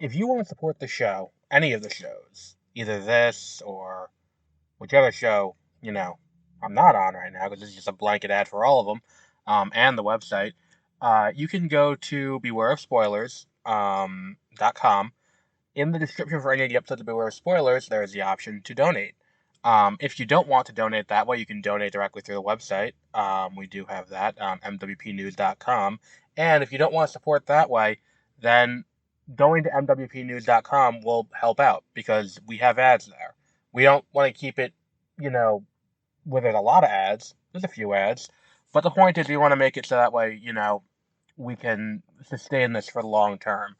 if you want to support the show, any of the shows, either this or whichever show, I'm not on right now because this is just a blanket ad for all of them, and the website, you can go to bewareofspoilers.com. In the description for any of the episodes of Beware of Spoilers, there is the option to donate. If you don't want to donate that way, you can donate directly through the website. We do have that, mwpnews.com. And if you don't want to support that way, then going to mwpnews.com will help out because we have ads there. We don't want to keep it, where there's a lot of ads. There's a few ads. But the point is we want to make it so that way, we can sustain this for the long term.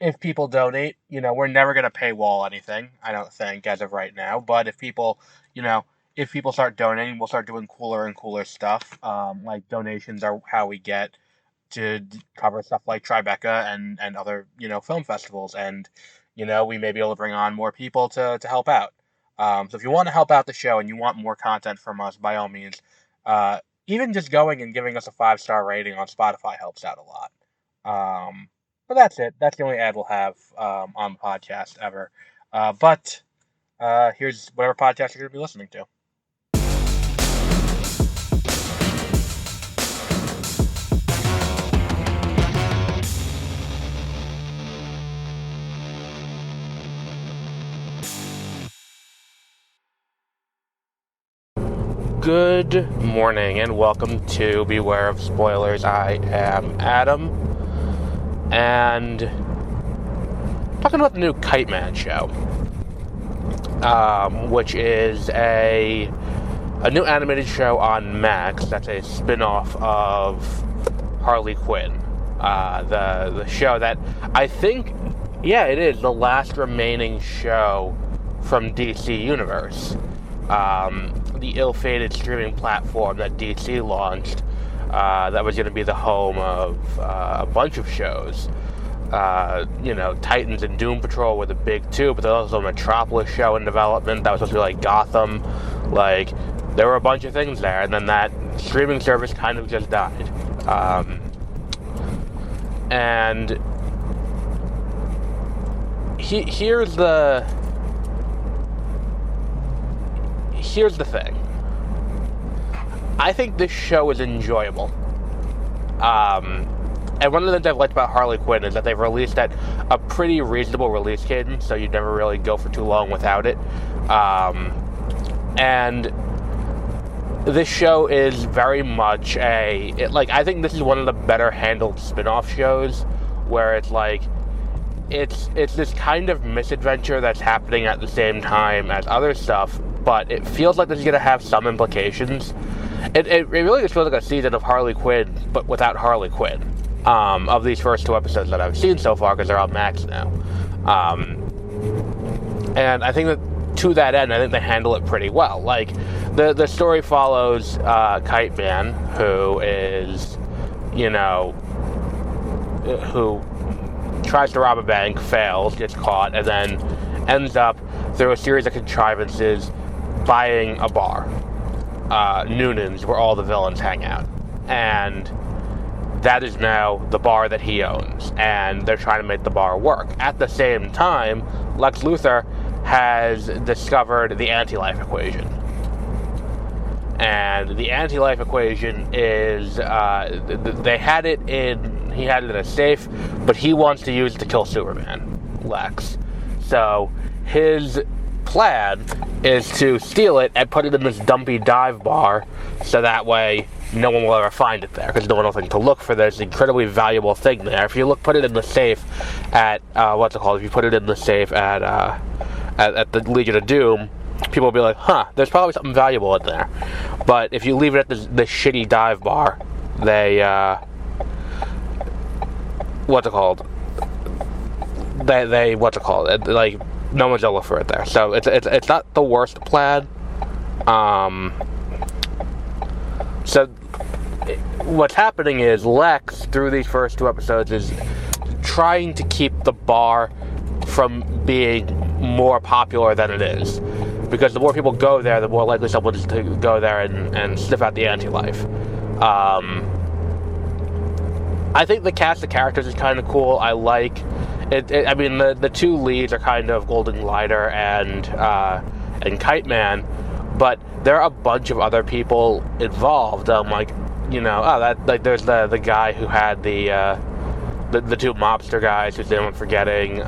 If people donate, we're never going to paywall anything, I don't think, as of right now. But if people, start donating, we'll start doing cooler and cooler stuff. Like donations are how we get to cover stuff like Tribeca and other, film festivals. And, we may be able to bring on more people to help out. So if you want to help out the show and you want more content from us, by all means, even just going and giving us a 5-star rating on Spotify helps out a lot. But that's it. That's the only ad we'll have on the podcast ever. But here's whatever podcast you're going to be listening to. Good morning and welcome to Beware of Spoilers. I am Adam. And talking about the new Kite Man show, which is a new animated show on Max. That's a spin-off of Harley Quinn, the show that I think, it is the last remaining show from DC Universe, the ill-fated streaming platform that DC launched. That was going to be the home of a bunch of shows. Titans and Doom Patrol were the big two, but there's also a Metropolis show in development that was supposed to be like Gotham. Like, there were a bunch of things there, and then that streaming service kind of just died. And here's the thing. I think this show is enjoyable. And one of the things I've liked about Harley Quinn is that they've released at a pretty reasonable release cadence, so you never really go for too long without it. And this show is very much I think this is one of the better handled spin-off shows, where it's this kind of misadventure that's happening at the same time as other stuff, but it feels like this is going to have some implications. It really just feels like a season of Harley Quinn, but without Harley Quinn, of these first 2 episodes that I've seen so far, because they're on Max now. And I think that to that end, I think they handle it pretty well. Like, the story follows Kite Man, who is, who tries to rob a bank, fails, gets caught, and then ends up, through a series of contrivances, buying a bar. Noonan's, where all the villains hang out. And that is now the bar that he owns. And they're trying to make the bar work. At the same time, Lex Luthor has discovered the anti-life equation. And the anti-life equation is, he had it in a safe, but he wants to use it to kill Superman, Lex. So his plan is to steal it and put it in this dumpy dive bar, so that way no one will ever find it there, because no one will think to look for this incredibly valuable thing there. If you put it in the safe at if you put it in the safe at the Legion of Doom, people will be like, there's probably something valuable in there. But if you leave it at this shitty dive bar, they no one's gonna look for it there. So it's not the worst plan. So what's happening is Lex, through these first 2 episodes, is trying to keep the bar from being more popular than it is. Because the more people go there, the more likely someone is to go there and sniff out the anti-life. I think the cast of characters is kind of cool. I like I mean, the two leads are kind of Golden Glider and Kite Man, but there are a bunch of other people involved. Like, there's the guy who had the two mobster guys whose name I'm forgetting.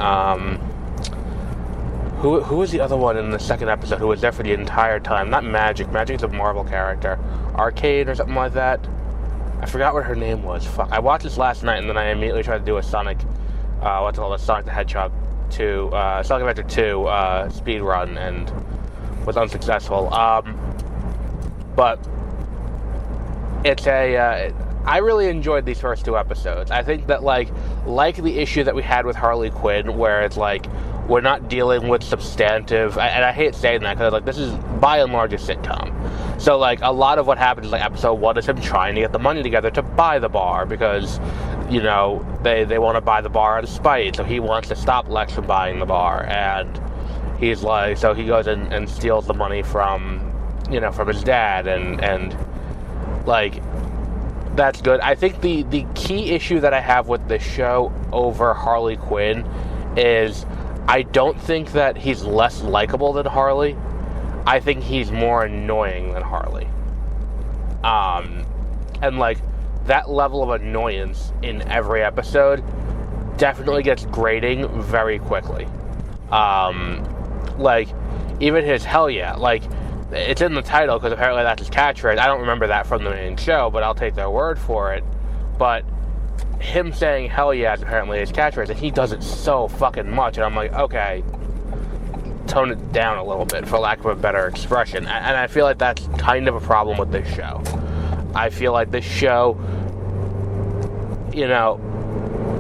Who was the other one in the second episode who was there for the entire time? Not Magic. Magic's a Marvel character. Arcade or something like that. I forgot what her name was. Fuck. I watched this last night and then I immediately tried to do a Sonic, Sonic the Hedgehog 2, Sonic Adventure 2 speed run and was unsuccessful. But it's I really enjoyed these first two episodes. I think that like the issue that we had with Harley Quinn, where it's like we're not dealing with substantive, and I hate saying that because like this is by and large a sitcom. So like a lot of what happens, like episode 1 is him trying to get the money together to buy the bar because they want to buy the bar out of spite. So he wants to stop Lex from buying the bar, and he's like, so he goes and steals the money from his dad, and like that's good. I think the key issue that I have with this show over Harley Quinn is I don't think that he's less likable than Harley. I think he's more annoying than Harley. And like that level of annoyance in every episode definitely gets grating very quickly. Like even his hell yeah, like it's in the title because apparently that's his catchphrase. I don't remember that from the main show, but I'll take their word for it. But him saying hell yeah is apparently his catchphrase, and he does it so fucking much, and I'm like, okay, tone it down a little bit, for lack of a better expression. And I feel like that's kind of a problem with this show. I feel like this show,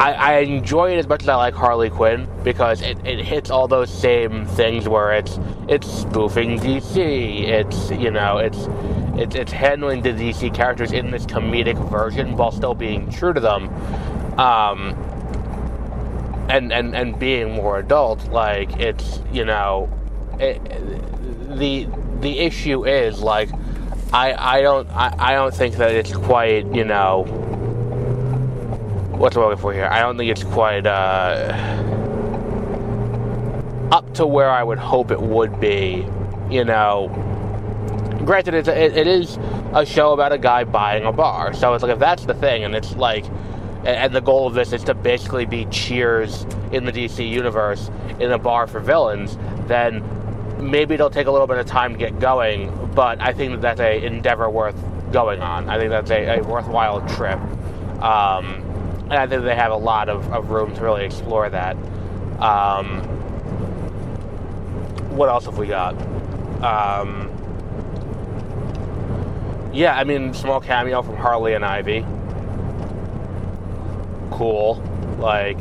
I enjoy it as much as I like Harley Quinn because it hits all those same things where it's spoofing DC, it's handling the DC characters in this comedic version while still being true to them, and being more adult. Like it's the issue is like I don't think that it's quite what's I'm looking for here? I don't think it's quite up to where I would hope it would be. Granted, it is a show about a guy buying a bar, so it's like if that's the thing, and it's like, and the goal of this is to basically be Cheers in the DC universe in a bar for villains, then maybe it'll take a little bit of time to get going. But I think that's an endeavor worth going on. I think that's a worthwhile trip. And I think they have a lot of room to really explore that. What else have we got? Yeah, I mean, small cameo from Harley and Ivy. Cool. Like,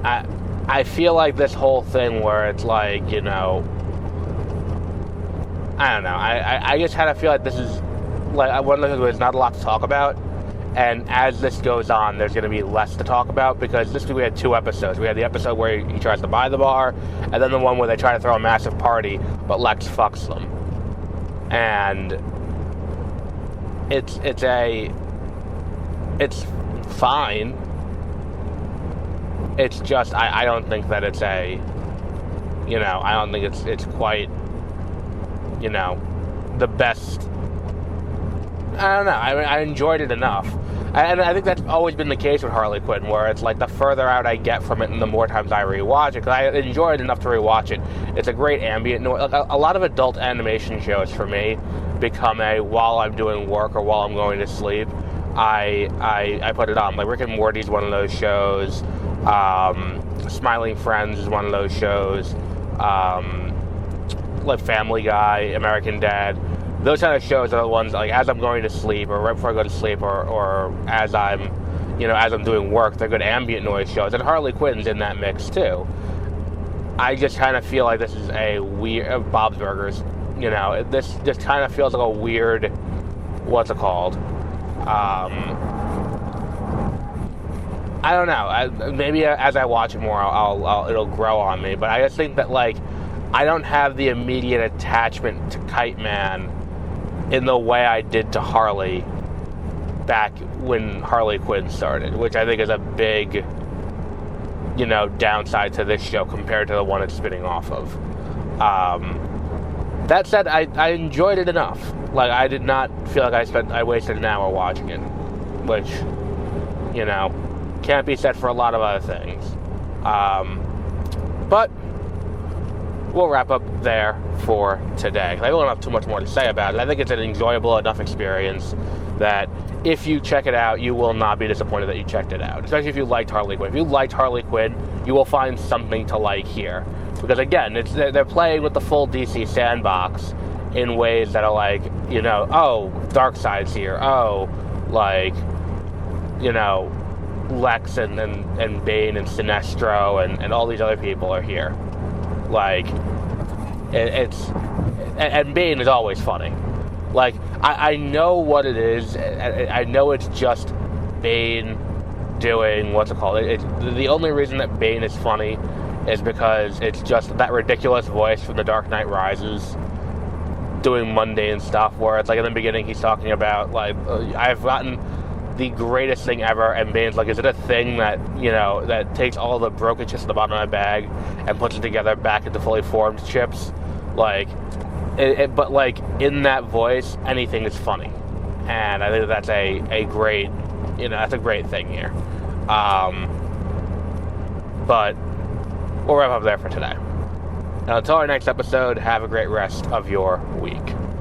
I feel like this whole thing where it's like, I don't know. I just kind of feel like this is, like, one of the things where there's not a lot to talk about. And as this goes on, there's going to be less to talk about because this week we had 2 episodes. We had the episode where he tries to buy the bar, and then the one where they try to throw a massive party, but Lex fucks them. And it's fine. It's just I don't think that it's I don't think it's quite the best. I don't know. I enjoyed it enough. And I think that's always been the case with Harley Quinn, where it's like the further out I get from it and the more times I rewatch it, because I enjoy it enough to rewatch it. It's a great ambient noise. Like a lot of adult animation shows for me become while I'm doing work or while I'm going to sleep, I put it on. Like Rick and Morty's one of those shows. Smiling Friends is one of those shows. Like Family Guy, American Dad. Those kind of shows are the ones, like, as I'm going to sleep, or right before I go to sleep, or as I'm, as I'm doing work, they're good ambient noise shows. And Harley Quinn's in that mix, too. I just kind of feel like this is a weird, Bob's Burgers, this just kind of feels like a weird, what's it called? I don't know. Maybe as I watch it more, it'll grow on me. But I just think that, like, I don't have the immediate attachment to Kite Man in the way I did to Harley back when Harley Quinn started, which I think is a big downside to this show compared to the one it's spinning off of. That said, I enjoyed it enough. Like, I did not feel like I wasted an hour watching it, which, can't be said for a lot of other things. But we'll wrap up there for today. I don't have too much more to say about it. I think it's an enjoyable enough experience that if you check it out, you will not be disappointed that you checked it out, especially if you liked Harley Quinn. If you liked Harley Quinn, you will find something to like here. Because again, they're playing with the full DC sandbox in ways that are like, oh, Darkseid's here. Oh, like, Lex and Bane and Sinestro and all these other people are here. Like, and Bane is always funny. Like, I know what it is. I know it's just Bane doing, what's it called? The only reason that Bane is funny is because it's just that ridiculous voice from The Dark Knight Rises doing mundane stuff, where it's like in the beginning he's talking about, like, I've gotten the greatest thing ever, and Bane's like, is it a thing that, that takes all the broken chips at the bottom of my bag and puts it together back into fully formed chips? Like, but like, in that voice, anything is funny. And I think that's a great, that's a great thing here. But we'll wrap up there for today. Now, until our next episode, have a great rest of your week.